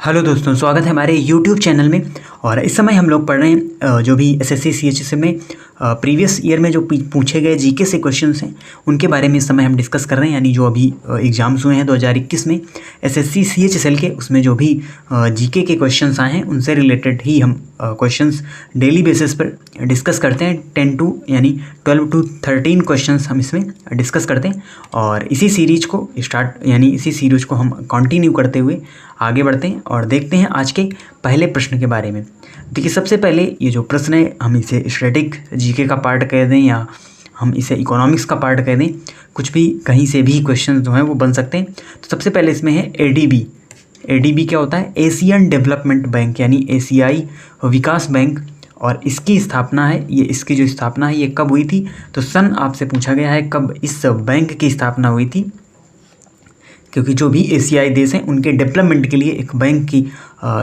Hello दोस्तों, स्वागत है हमारे YouTube चैनल में। और इस समय हम लोग पढ़ रहे हैं जो भी एसएससी सीएचएस में प्रीवियस ईयर में जो पूछे गए जीके से क्वेश्चंस हैं उनके बारे में इस समय हम डिस्कस कर रहे हैं। यानी जो अभी एग्ज़ाम्स हुए हैं 2021 में एसएससी सीएचएसएल के, उसमें जो भी जीके के क्वेश्चंस आए हैं उनसे रिलेटेड ही हम क्वेश्चंस डेली बेसिस पर डिस्कस करते हैं। 12 to 13 क्वेश्चंस हम इसमें डिस्कस करते हैं और इसी सीरीज को हम कंटिन्यू करते हुए आगे बढ़ते हैं और देखते हैं आज के पहले प्रश्न के बारे में। देखिए, सबसे पहले ये जो प्रश्न है, हम इसे स्टैटिक जीके का पार्ट कह दें या हम इसे इकोनॉमिक्स का पार्ट कह दें, कुछ भी कहीं से भी क्वेश्चन जो हैं वो बन सकते हैं। तो सबसे पहले इसमें है एडीबी। एडीबी क्या होता है? एशियन डेवलपमेंट बैंक, यानी एशियाई विकास बैंक। और इसकी स्थापना है, इसकी जो स्थापना है ये कब हुई थी? तो सन आपसे पूछा गया है कब इस बैंक की स्थापना हुई थी, क्योंकि जो भी एशियाई देश हैं उनके डेवलपमेंट के लिए एक बैंक की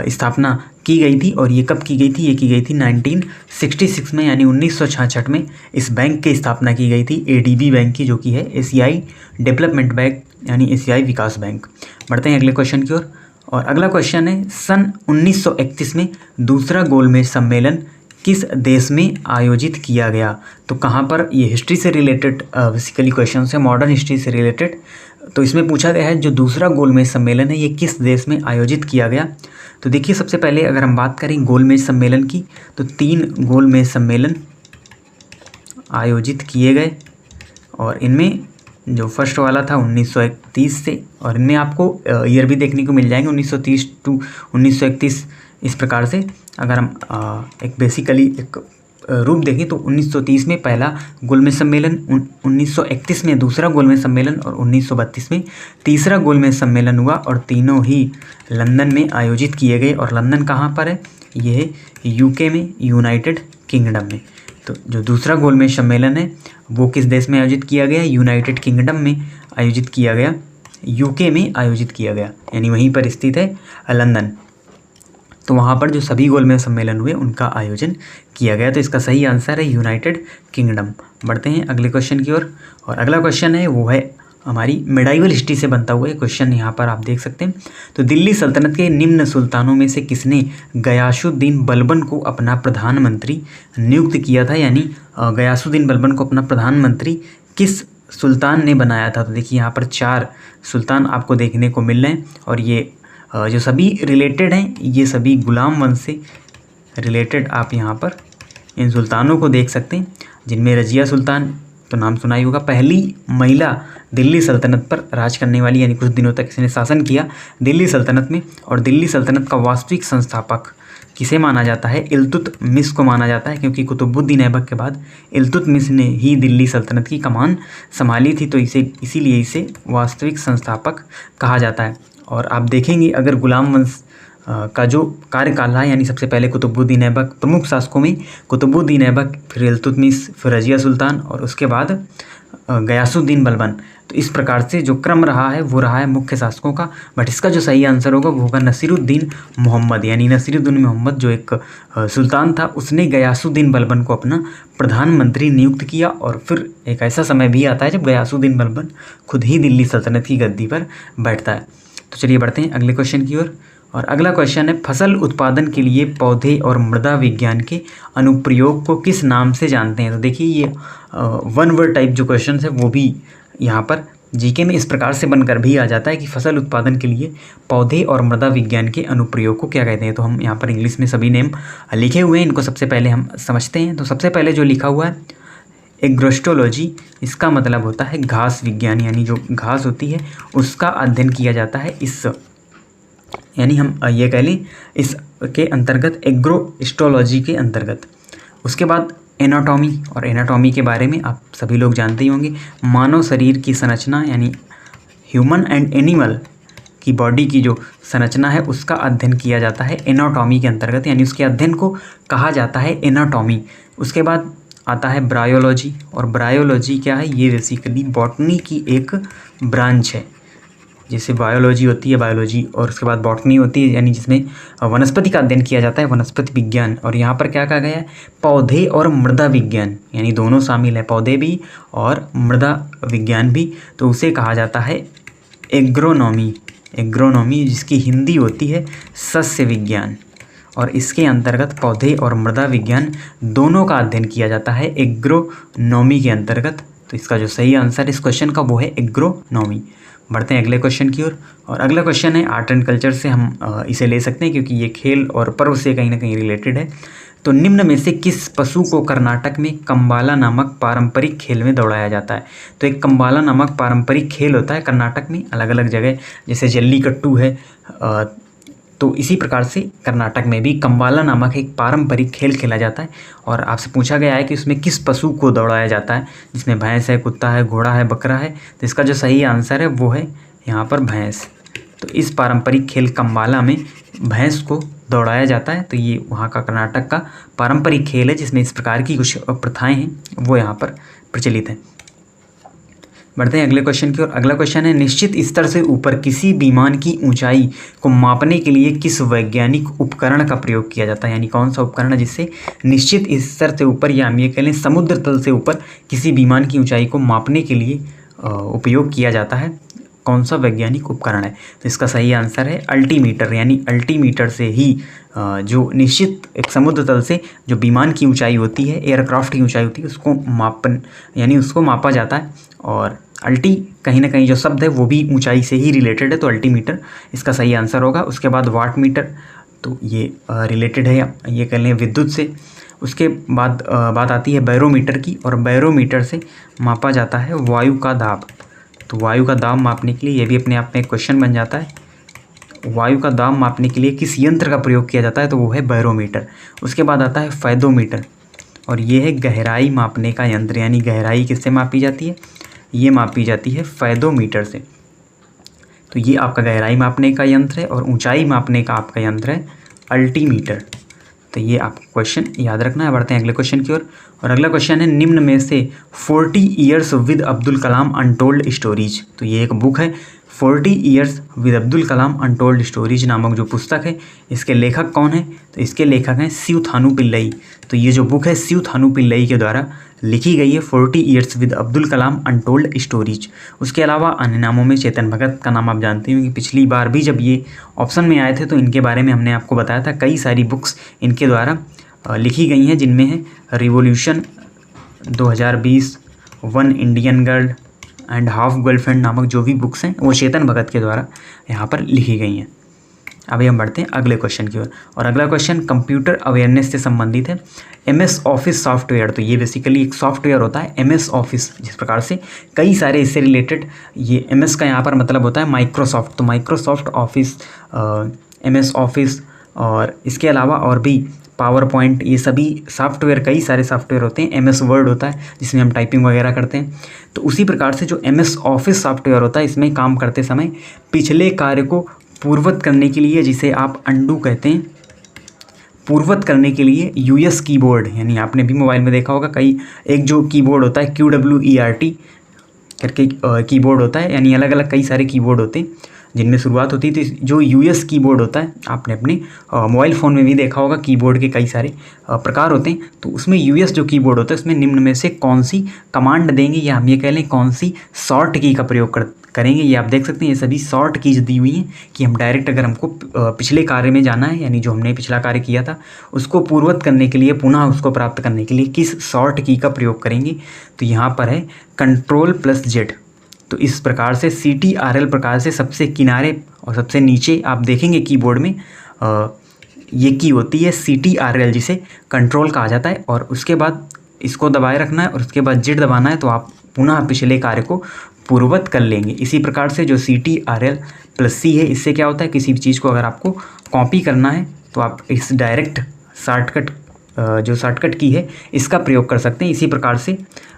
स्थापना की गई थी। और ये कब की गई थी? ये की गई थी 1966 में, यानी 1966 में इस बैंक की स्थापना की गई थी, एडीबी बैंक की, जो कि है एशियाई डेवलपमेंट बैंक यानी एशियाई विकास बैंक। बढ़ते हैं अगले क्वेश्चन की ओर। और अगला क्वेश्चन है, सन 1931 में दूसरा गोलमेज सम्मेलन किस देश में आयोजित किया गया? तो कहाँ पर? ये हिस्ट्री से रिलेटेड बेसिकली क्वेश्चन है, मॉडर्न हिस्ट्री से रिलेटेड। तो इसमें पूछा गया है जो दूसरा गोलमेज सम्मेलन है ये किस देश में आयोजित किया गया? तो देखिए, सबसे पहले अगर हम बात करें गोलमेज सम्मेलन की, तो 3 गोलमेज सम्मेलन आयोजित किए गए और इनमें जो फर्स्ट वाला था 1931 से, और इनमें आपको ईयर भी देखने को मिल जाएंगे 1930 टू 1931। इस प्रकार से अगर हम एक बेसिकली एक रूप देखें तो 1930 में पहला गोलमेज सम्मेलन, 1931 में दूसरा गोलमेज सम्मेलन और 1932 में तीसरा गोलमेज सम्मेलन हुआ, और तीनों ही लंदन में आयोजित किए गए। और लंदन कहाँ पर है? ये है यूके में, यूनाइटेड किंगडम में। तो जो दूसरा गोलमेज सम्मेलन है वो किस देश में आयोजित किया गया? यूनाइटेड किंगडम में आयोजित किया गया, यूके में आयोजित किया गया, यानी वहीं पर स्थित है लंदन। तो वहाँ पर जो सभी गोलमेज सम्मेलन हुए उनका आयोजन किया गया। तो इसका सही आंसर है यूनाइटेड किंगडम। बढ़ते हैं अगले क्वेश्चन की ओर। और अगला क्वेश्चन है वो है हमारी मिडाइवल हिस्ट्री से बनता हुआ क्वेश्चन, यहाँ पर आप देख सकते हैं। तो दिल्ली सल्तनत के निम्न सुल्तानों में से किसने गयासुद्दीन बलबन को अपना प्रधानमंत्री नियुक्त किया था? यानी गयासुद्दीन बलबन को अपना प्रधानमंत्री किस सुल्तान ने बनाया था? तो देखिए, यहाँ पर 4 सुल्तान आपको देखने को मिल रहे हैं और ये जो सभी रिलेटेड हैं, ये सभी गुलाम वंश से रिलेटेड आप यहाँ पर इन सुल्तानों को देख सकते हैं, जिनमें रजिया सुल्तान तो नाम सुना ही होगा, पहली महिला दिल्ली सल्तनत पर राज करने वाली, यानी कुछ दिनों तक इसने शासन किया दिल्ली सल्तनत में। और दिल्ली सल्तनत का वास्तविक संस्थापक किसे माना जाता है? इल्तुतमिश को माना जाता है, क्योंकि कुतुबुद्दीन ऐबक के बाद इल्तुतमिश ने ही दिल्ली सल्तनत की कमान संभाली थी, तो इसीलिए इसे वास्तविक संस्थापक कहा जाता है। और आप देखेंगे अगर गुलाम वंश का जो कार्यकाल रहा, यानी सबसे पहले कुतुबुद्दीन ऐबक, प्रमुख शासकों में कुतुबुद्दीन ऐबक, फिर इल्तुतमिश, फिर रजिया सुल्तान और उसके बाद गयासुद्दीन बलबन। तो इस प्रकार से जो क्रम रहा है वो रहा है मुख्य शासकों का। बट इसका जो सही आंसर होगा वो होगा नसीरुद्दीन मोहम्मद, यानी नसीरुद्दीन मोहम्मद जो एक सुल्तान था, उसने गयासुद्दीन बलबन को अपना प्रधानमंत्री नियुक्त किया। और फिर एक ऐसा समय भी आता है जब गयासुद्दीन बलबन खुद ही दिल्ली सल्तनत की गद्दी पर बैठता है। तो चलिए बढ़ते हैं अगले क्वेश्चन की ओर। और अगला क्वेश्चन है, फसल उत्पादन के लिए पौधे और मृदा विज्ञान के अनुप्रयोग को किस नाम से जानते हैं? तो देखिए, ये 1 वर्ड टाइप जो क्वेश्चन है वो भी यहाँ पर जीके में इस प्रकार से बनकर भी आ जाता है कि फसल उत्पादन के लिए पौधे और मृदा विज्ञान के अनुप्रयोग को क्या कहते हैं। तो हम यहाँ पर इंग्लिश में सभी नेम लिखे हुए हैं, इनको सबसे पहले हम समझते हैं। तो सबसे पहले जो लिखा हुआ है एग्रोस्टोलॉजी, इसका मतलब होता है घास विज्ञान, यानी जो घास होती है उसका अध्ययन किया जाता है इस, यानी हम ये कह लें इसके अंतर्गत, एग्रोस्टोलॉजी के अंतर्गत। उसके बाद एनाटॉमी, और एनाटॉमी के बारे में आप सभी लोग जानते ही होंगे, मानव शरीर की संरचना, यानी ह्यूमन एंड एनिमल की बॉडी की जो संरचना है उसका अध्ययन किया जाता है एनाटॉमी के अंतर्गत, यानी उसके अध्ययन को कहा जाता है एनाटॉमी। उसके बाद आता है ब्रायोलॉजी, और ब्रायोलॉजी क्या है? ये बेसिकली बॉटनी की एक ब्रांच है। जैसे बायोलॉजी होती है बायोलॉजी, और उसके बाद बॉटनी होती है, यानी जिसमें वनस्पति का अध्ययन किया जाता है, वनस्पति विज्ञान। और यहाँ पर क्या कहा गया है? पौधे और मृदा विज्ञान, यानी दोनों शामिल है, पौधे भी और मृदा विज्ञान भी, तो उसे कहा जाता है एग्रोनॉमी। एग्रोनॉमी, जिसकी हिंदी होती है सस्य विज्ञान, और इसके अंतर्गत पौधे और मृदा विज्ञान दोनों का अध्ययन किया जाता है एग्रोनॉमी के अंतर्गत। तो इसका जो सही आंसर इस क्वेश्चन का वो है एग्रोनॉमी। बढ़ते हैं अगले क्वेश्चन की ओर, और अगला क्वेश्चन है आर्ट एंड कल्चर से हम इसे ले सकते हैं क्योंकि ये खेल और पर्व से कहीं ना कहीं रिलेटेड है। तो निम्न में से किस पशु को कर्नाटक में कंबाला नामक पारंपरिक खेल में दौड़ाया जाता है? तो एक कंबाला नामक पारंपरिक खेल होता है कर्नाटक में अलग अलग जगह, जैसे जल्लीकट्टू है, तो इसी प्रकार से कर्नाटक में भी कंबाला नामक एक पारंपरिक खेल खेला जाता है। और आपसे पूछा गया है कि उसमें किस पशु को दौड़ाया जाता है, जिसमें भैंस है, कुत्ता है, घोड़ा है, बकरा है। तो इसका जो सही आंसर है वो है यहाँ पर भैंस। तो इस पारंपरिक खेल कंबाला में भैंस को दौड़ाया जाता है। तो ये वहाँ का कर्नाटक का पारंपरिक खेल है जिसमें इस प्रकार की कुछ प्रथाएं हैं वो यहाँ पर प्रचलित हैं। बढ़ते हैं अगले क्वेश्चन की ओर। अगला क्वेश्चन है निश्चित स्तर से ऊपर किसी विमान की ऊंचाई को मापने के लिए किस वैज्ञानिक उपकरण का प्रयोग किया जाता है? यानी कौन सा उपकरण है जिससे निश्चित स्तर से ऊपर, या हम ये कह लें समुद्र तल से ऊपर किसी विमान की ऊंचाई को मापने के लिए उपयोग किया जाता है? कौन सा वैज्ञानिक उपकरण है? तो इसका सही आंसर है अल्टीमीटर। यानी अल्टीमीटर से ही जो निश्चित एक समुद्र तल से जो विमान की ऊंचाई होती है, एयरक्राफ्ट की ऊंचाई होती है, उसको उसको मापा जाता है। और अल्टी कहीं ना कहीं जो शब्द है वो भी ऊंचाई से ही रिलेटेड है, तो अल्टीमीटर इसका सही आंसर होगा। उसके बाद वाट मीटर, तो ये रिलेटेड है, ये कह लें विद्युत से। उसके बाद बात आती है बैरोमीटर की, और बैरोमीटर से मापा जाता है वायु का दाब। तो वायु का दाब मापने के लिए ये भी अपने आप में एक क्वेश्चन बन जाता है, वायु का दाब मापने के लिए किस यंत्र का प्रयोग किया जाता है? तो वो है बैरोमीटर। उसके बाद आता है फेदोमीटर, और ये है गहराई मापने का यंत्र। यानी गहराई किससे मापी जाती है? ये मापी जाती है फेदोमीटर से। तो ये आपका गहराई मापने का यंत्र है, और ऊंचाई मापने का आपका यंत्र है अल्टीमीटर। तो ये आपको क्वेश्चन याद रखना है। बढ़ते हैं अगले क्वेश्चन की ओर, और अगला क्वेश्चन है निम्न में से 40 years with Abdul Kalam untold stories. तो ये एक बुक है 40 years with Abdul Kalam untold stories नामक जो पुस्तक है, इसके लेखक कौन है? तो इसके लेखक हैं शिव थानू पिल्लई। तो ये जो बुक है शिव थानू पिल्लई के द्वारा लिखी गई है 40 years with Abdul Kalam untold stories. उसके अलावा अन्य नामों में चेतन भगत का नाम आप जानते हैं कि पिछली बार भी जब ये ऑप्शन में आए थे तो इनके बारे में हमने आपको बताया था। कई सारी बुक्स इनके द्वारा लिखी गई हैं, जिनमें है revolution 2020, one Indian girl and half girlfriend नामक जो भी बुक्स हैं वो चेतन भगत के द्वारा यहाँ पर लिखी गई हैं। अभी हम बढ़ते हैं अगले क्वेश्चन की ओर, और अगला क्वेश्चन कंप्यूटर अवेयरनेस से संबंधित है। MS ऑफिस सॉफ्टवेयर, तो ये बेसिकली एक सॉफ्टवेयर होता है MS ऑफिस, जिस प्रकार से कई सारे इससे रिलेटेड, ये MS का यहाँ पर मतलब होता है माइक्रोसॉफ्ट। तो माइक्रोसॉफ्ट ऑफिस, MS ऑफिस, और इसके अलावा और भी पावर पॉइंट, ये सभी सॉफ्टवेयर, कई सारे सॉफ्टवेयर होते हैं। MS वर्ड होता है जिसमें हम टाइपिंग वगैरह करते हैं। तो उसी प्रकार से जो MS ऑफिस सॉफ्टवेयर होता है, इसमें काम करते समय पिछले कार्य को पूर्ववत करने के लिए, जिसे आप अंडू कहते हैं, पूर्ववत करने के लिए US कीबोर्ड, यानी आपने भी मोबाइल में देखा होगा कई, एक जो कीबोर्ड होता है QWERT करके कीबोर्ड होता है, यानी अलग अलग कई सारे कीबोर्ड होते हैं जिनमें शुरुआत होती थी। जो US कीबोर्ड होता है, आपने अपने मोबाइल फ़ोन में भी देखा होगा, कीबोर्ड के कई सारे प्रकार होते हैं। तो उसमें US जो कीबोर्ड होता है, उसमें निम्न में से कौन सी कमांड देंगे, या हम ये कह लें कौन सी शॉर्ट की का प्रयोग करेंगे? ये आप देख सकते हैं, ये सभी शॉर्ट कीज दी हुई हैं कि हम डायरेक्ट अगर हमको पिछले कार्य में जाना है, यानी जो हमने पिछला कार्य किया था उसको पूर्ववत करने के लिए, पुनः उसको प्राप्त करने के लिए किस शॉर्ट की का प्रयोग करेंगे? तो यहाँ पर है Ctrl+Z। तो इस प्रकार से CTRL प्रकार से सबसे किनारे और सबसे नीचे आप देखेंगे कीबोर्ड में ये की होती है CTRL, जिसे कंट्रोल कहा जाता है। और उसके बाद इसको दबाए रखना है और उसके बाद Z दबाना है, तो आप पुनः पिछले कार्य को पूर्ववत कर लेंगे। इसी प्रकार से जो CTRL+C है, इससे क्या होता है, किसी भी चीज़ को अगर आपको कॉपी करना है तो आप इस डायरेक्ट शॉर्टकट की है इसका प्रयोग कर सकते हैं। इसी प्रकार से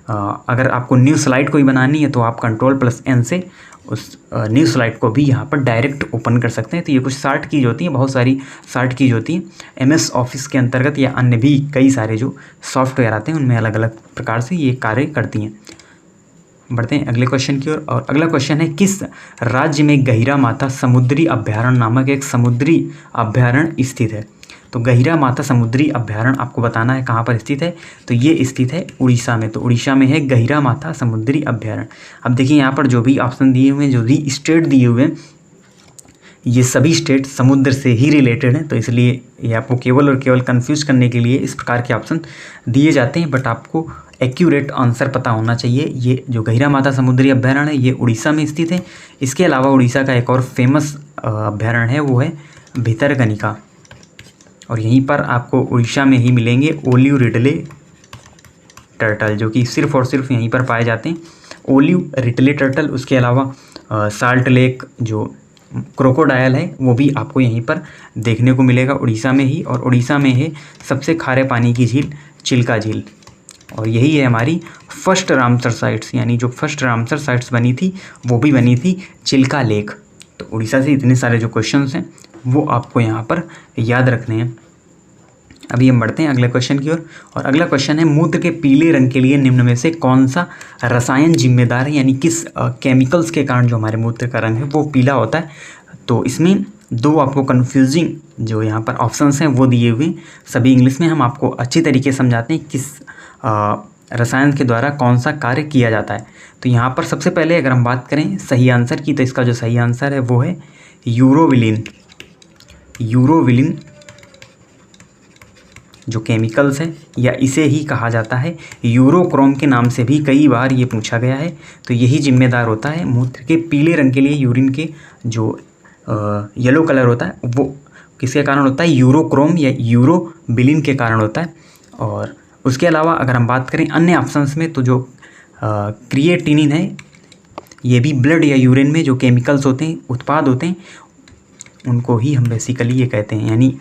अगर आपको न्यू स्लाइड कोई बनानी है तो आप Ctrl+N से उस न्यू स्लाइड को भी यहाँ पर डायरेक्ट ओपन कर सकते हैं। तो ये कुछ शॉर्ट कीज होती हैं, बहुत सारी शॉर्ट कीज होती हैं MS ऑफिस के अंतर्गत, या अन्य भी कई सारे जो सॉफ्टवेयर आते हैं उनमें अलग अलग प्रकार से ये कार्य करती हैं। बढ़ते हैं अगले क्वेश्चन की ओर, और अगला क्वेश्चन है किस राज्य में गहिरा माता समुद्री अभ्यारण्य नामक एक समुद्री अभ्यारण्य स्थित है? तो गहिरा माता समुद्री अभ्यारण्य आपको बताना है कहाँ पर स्थित है। तो ये स्थित है उड़ीसा में। तो उड़ीसा में है गहिरा माता समुद्री अभ्यारण्य। अब देखिए यहाँ पर जो भी ऑप्शन दिए हुए हैं, जो भी स्टेट दिए हुए हैं, ये सभी स्टेट समुद्र से ही रिलेटेड हैं, तो इसलिए ये आपको केवल और केवल कंफ्यूज करने के लिए इस प्रकार के ऑप्शन दिए जाते हैं। बट आपको एक्यूरेट आंसर पता होना चाहिए। ये जो गहिरामाथा समुद्री अभ्यारण्य है ये उड़ीसा में स्थित है। इसके अलावा उड़ीसा का एक और फेमस अभ्यारण्य है, वो है भितरकनिका, और यहीं पर आपको उड़ीसा में ही मिलेंगे ओलिव रिडले टर्टल, जो कि सिर्फ और सिर्फ यहीं पर पाए जाते हैं, ओलिव रिडले टर्टल। उसके अलावा साल्ट लेक जो क्रोकोडायल है वो भी आपको यहीं पर देखने को मिलेगा उड़ीसा में ही। और उड़ीसा में है सबसे खारे पानी की झील चिल्का झील, और यही है हमारी फर्स्ट रामसर साइट्स, यानी जो फर्स्ट रामसर साइट्स बनी थी वो भी बनी थी चिल्का लेक। तो उड़ीसा से इतने सारे जो क्वेश्चंस हैं वो आपको यहाँ पर याद रखने हैं। अभी हम बढ़ते हैं अगले क्वेश्चन की ओर, और अगला क्वेश्चन है मूत्र के पीले रंग के लिए निम्न में से कौन सा रसायन जिम्मेदार है, यानी किस केमिकल्स के कारण जो हमारे मूत्र का रंग है वो पीला होता है। तो इसमें दो आपको कन्फ्यूजिंग जो यहाँ पर ऑप्शंस हैं वो दिए हुए, सभी इंग्लिश में, हम आपको अच्छी तरीके समझाते हैं किस रसायन के द्वारा कौन सा कार्य किया जाता है। तो यहाँ पर सबसे पहले अगर हम बात करें सही आंसर की, तो इसका जो सही आंसर है वो है यूरोविलिन। यूरोविलिन जो केमिकल्स है, या इसे ही कहा जाता है यूरोक्रोम के नाम से भी कई बार ये पूछा गया है। तो यही जिम्मेदार होता है मूत्र के पीले रंग के लिए। यूरिन के जो येलो कलर होता है वो किसके कारण होता है, यूरोक्रोम या यूरोबिलिन के कारण होता है। और उसके अलावा अगर हम बात करें अन्य ऑप्शंस में, तो जो क्रिएटिनिन है ये भी ब्लड या यूरिन में जो केमिकल्स होते हैं, उत्पाद होते हैं, उनको ही हम बेसिकली ये कहते हैं, यानी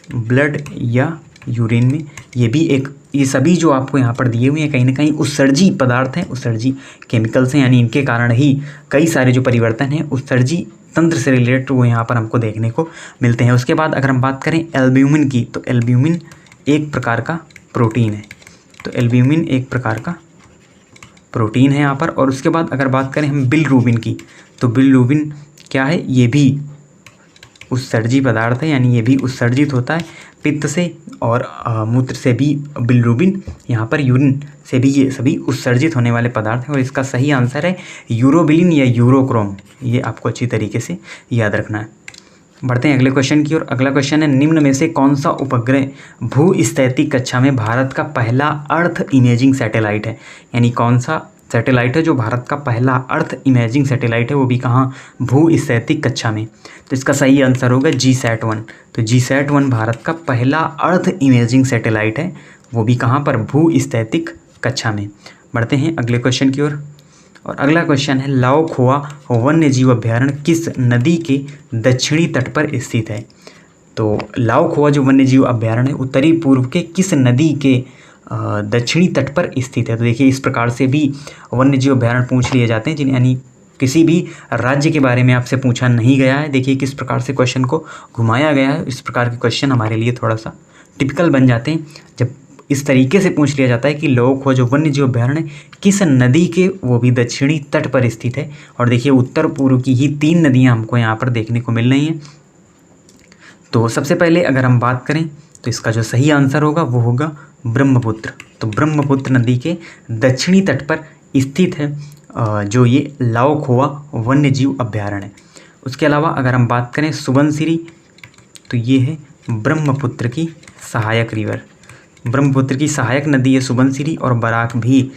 ब्लड या यूरिन में ये भी एक, ये सभी जो आपको यहाँ पर दिए हुए हैं कहीं ना कहीं उत्सर्जी पदार्थ हैं, उत्सर्जी केमिकल्स हैं, यानी इनके कारण ही कई सारे जो परिवर्तन हैं उत्सर्जी तंत्र से रिलेटेड वो यहाँ पर हमको देखने को मिलते हैं। उसके बाद अगर हम बात करें एल्ब्यूमिन की, तो एल्ब्यूमिन एक प्रकार का प्रोटीन है। तो एल्ब्यूमिन एक प्रकार का प्रोटीन है यहाँ पर। और उसके बाद अगर बात करें हम बिलरूबिन की, तो बिलरूबिन क्या है, ये भी उत्सर्जी पदार्थ है, यानी ये भी उत्सर्जित होता है पित्त से और मूत्र से भी। बिलरूबिन यहाँ पर यूरिन से भी, ये सभी उत्सर्जित होने वाले पदार्थ हैं। और इसका सही आंसर है यूरोबिलिन या यूरोक्रोम। ये आपको अच्छी तरीके से याद रखना है। बढ़ते हैं अगले क्वेश्चन की ओर। अगला क्वेश्चन है निम्न में से कौन सा उपग्रह भूस्थैतिक कक्षा में भारत का पहला अर्थ इमेजिंग सैटेलाइट है, यानी कौन सा सैटेलाइट है जो भारत का पहला अर्थ इमेजिंग सैटेलाइट है, वो भी कहाँ, भूस्थैतिक कक्षा में। तो इसका सही आंसर होगा GSAT-1। तो GSAT-1 भारत का पहला अर्थ इमेजिंग सैटेलाइट है, वो भी कहाँ पर, भूस्थैतिक कक्षा में। बढ़ते हैं अगले क्वेश्चन की ओर, और अगला क्वेश्चन है लाओ खोआ वन्य जीव अभ्यारण्य किस नदी के दक्षिणी तट पर स्थित है। तो लाओ खोआ जो वन्य जीव अभ्यारण्य है उत्तरी पूर्व के किस नदी के दक्षिणी तट पर स्थित है। तो देखिए इस प्रकार से भी वन्य जीव अभ्यारण्य पूछ लिए जाते हैं, यानी किसी भी राज्य के बारे में आपसे पूछा नहीं गया है। देखिए किस प्रकार से क्वेश्चन को घुमाया गया है। इस प्रकार के क्वेश्चन हमारे लिए थोड़ा सा टिपिकल बन जाते हैं जब इस तरीके से पूछ लिया जाता है कि लाओ खोआ जो वन्य जीव अभ्यारण्य किस नदी के, वो भी दक्षिणी तट पर स्थित है। और देखिए उत्तर पूर्व की ही 3 नदियाँ हमको यहाँ पर देखने को मिल रही हैं। तो सबसे पहले अगर हम बात करें तो इसका जो सही आंसर होगा वो होगा ब्रह्मपुत्र। तो ब्रह्मपुत्र नदी के दक्षिणी तट पर स्थित है जो ये लाओ खोआ वन्य जीव अभ्यारण्य है। उसके अलावा अगर हम बात करें सुबनसिरी, तो ये है ब्रह्मपुत्र की सहायक रिवर। ब्रह्मपुत्र की सहायक नदी है सुबनसिरी, और बराक भी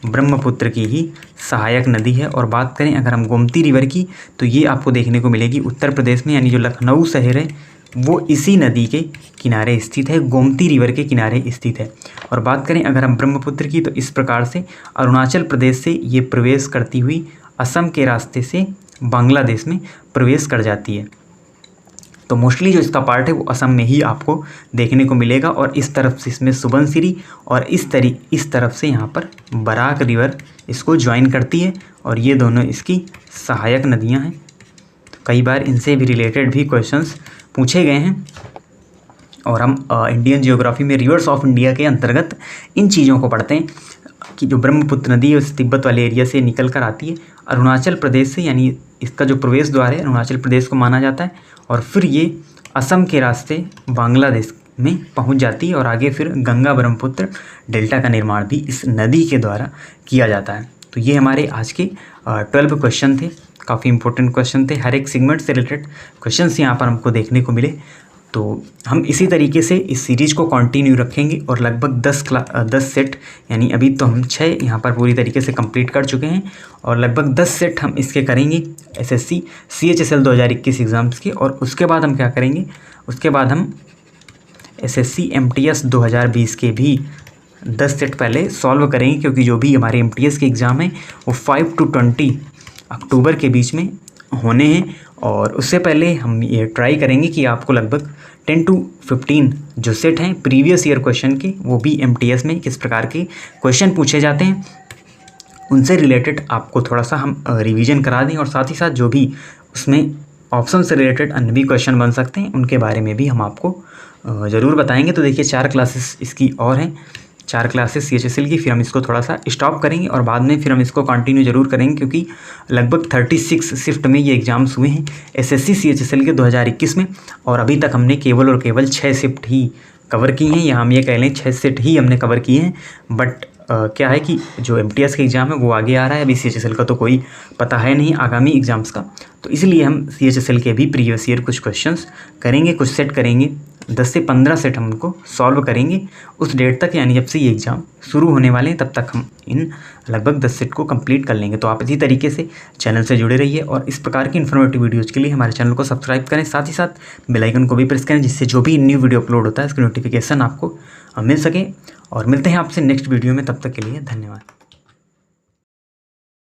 ब्रह्मपुत्र की ही सहायक नदी है। और बात करें अगर हम गोमती रिवर की, तो ये आपको देखने को मिलेगी उत्तर प्रदेश में, यानी जो लखनऊ शहर है वो इसी नदी के किनारे स्थित है, गोमती रिवर के किनारे स्थित है। और बात करें अगर हम ब्रह्मपुत्र की, तो इस प्रकार से अरुणाचल प्रदेश से ये प्रवेश करती हुई असम के रास्ते से बांग्लादेश में प्रवेश कर जाती है। तो मोस्टली जो इसका पार्ट है वो असम में ही आपको देखने को मिलेगा। और इस तरफ से इसमें सुबनसिरी, और इस तरफ से यहाँ पर बराक रिवर इसको ज्वाइन करती है, और ये दोनों इसकी सहायक नदियाँ हैं। तो कई बार इनसे भी रिलेटेड भी क्वेश्चंस पूछे गए हैं। और हम इंडियन जियोग्राफी में रिवर्स ऑफ इंडिया के अंतर्गत इन चीज़ों को पढ़ते हैं कि जो ब्रह्मपुत्र नदी है उस तिब्बत वाले एरिया से निकल कर आती है अरुणाचल प्रदेश से, यानी इसका जो प्रवेश द्वार है अरुणाचल प्रदेश को माना जाता है। और फिर ये असम के रास्ते बांग्लादेश में पहुंच जाती है, और आगे फिर गंगा ब्रह्मपुत्र डेल्टा का निर्माण भी इस नदी के द्वारा किया जाता है। तो ये हमारे आज के 12 क्वेश्चन थे। काफ़ी इंपॉर्टेंट क्वेश्चन थे, हर एक सेगमेंट से रिलेटेड क्वेश्चंस यहाँ पर हमको देखने को मिले। तो हम इसी तरीके से इस सीरीज़ को कंटिन्यू रखेंगे और लगभग 10 सेट, यानी अभी तो हम 6 यहाँ पर पूरी तरीके से कंप्लीट कर चुके हैं और लगभग 10 सेट हम इसके करेंगे एसएससी CHSL 2021 एग्ज़ाम्स के। और उसके बाद हम क्या करेंगे, उसके बाद हम SSC MTS 2020 के भी 10 सेट पहले सॉल्व करेंगे, क्योंकि जो भी हमारे MTS के एग्ज़ाम हैं वो 5 to 20 अक्टूबर के बीच में होने हैं। और उससे पहले हम ये ट्राई करेंगे कि आपको लगभग 10 to 15 जो सेट हैं प्रीवियस ईयर क्वेश्चन के, वो भी MTS में किस प्रकार के क्वेश्चन पूछे जाते हैं उनसे रिलेटेड आपको थोड़ा सा हम रिवीजन करा दें। और साथ ही साथ जो भी उसमें ऑप्शन से रिलेटेड अन्य भी क्वेश्चन बन सकते हैं उनके बारे में भी हम आपको ज़रूर बताएंगे। तो देखिए 4 क्लासेस इसकी और हैं, 4 क्लासेस CHSL की, फिर हम इसको थोड़ा सा स्टॉप करेंगे और बाद में फिर हम इसको कंटिन्यू जरूर करेंगे, क्योंकि लगभग 36 शिफ्ट में ये एग्ज़ाम्स हुए हैं SSC CHSL के 2021 में। और अभी तक हमने केवल और केवल 6 शिफ्ट ही कवर की हैं, या हम ये कह लें 6 सेट ही हमने कवर किए हैं। बट क्या है कि जो MTS का एग्ज़ाम है वो आगे आ रहा है, अभी CHSL का तो कोई पता है नहीं आगामी एग्ज़ाम्स का। तो इसलिए हम CHSL के भी प्रीवियस ईयर कुछ क्वेश्चंस करेंगे, कुछ सेट करेंगे, 10 से 15 सेट हम उनको सॉल्व करेंगे उस डेट तक, यानी जब से ये एग्ज़ाम शुरू होने वाले हैं तब तक हम इन लगभग 10 सेट को कंप्लीट कर लेंगे। तो आप इसी तरीके से चैनल से जुड़े रहिए और इस प्रकार की इन्फॉर्मेटिव वीडियोज़ के लिए हमारे चैनल को सब्सक्राइब करें, साथ ही साथ बेल आइकन को भी प्रेस करें, जिससे जो भी न्यू वीडियो अपलोड होता है इसकी नोटिफिकेशन आपको मिल सके। और मिलते हैं आपसे नेक्स्ट वीडियो में, तब तक के लिए धन्यवाद।